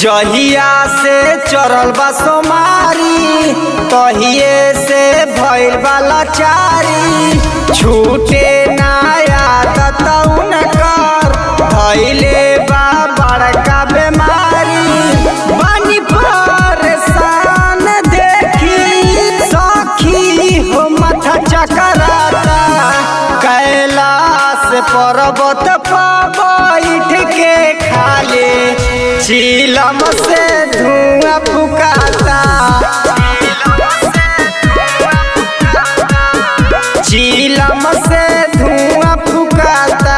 जहिया से चरल बा सोमारी तहिए से भइल बा लाचारी। छूटे ना आदत उनकर धइले बा बड़का बेमारी। बानी परेशान देखी सखी हो माथा चकराता। कैलाश पर्वत पर बैठ के खाले चिलम से धुआं फुकाता। चिलम से धुआं फुकाता।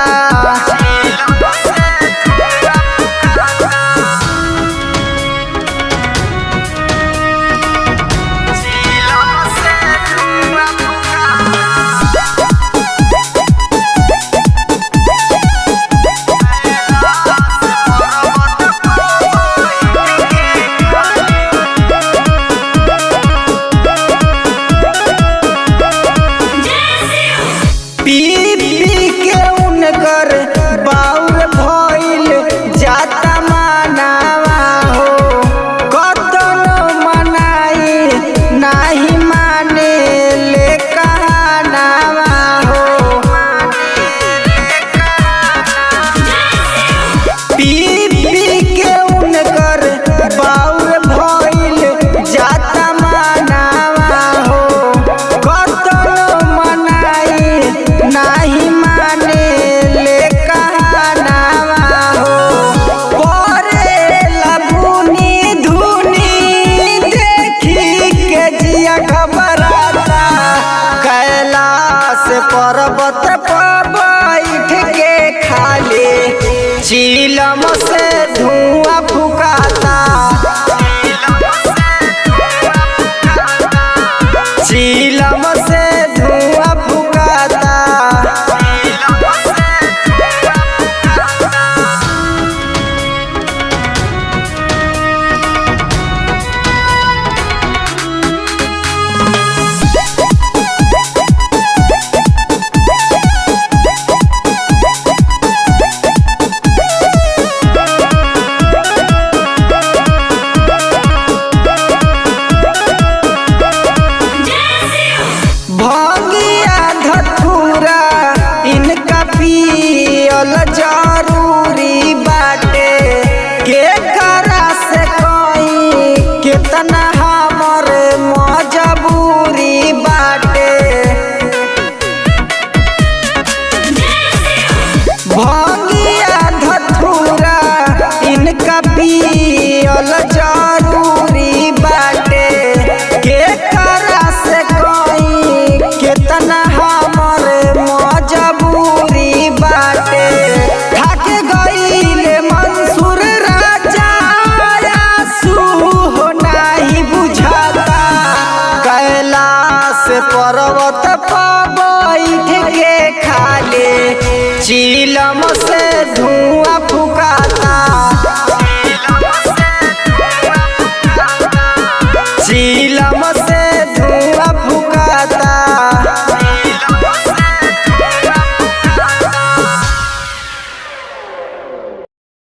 पी पी के उनकर बाउर भइल जाता मानावा हो। कतन मनाई नाही माने ले कहनावा हो। पी पी के उनकर बाउर भइल जाता मानावा हो। कतन मनाई नाही माने ले कहनावा हो। परेला बुनी धुनी देखी के जिया घबराता। कैलाश पर्वत पर बैठ के खाले चिलम से धुआं फुका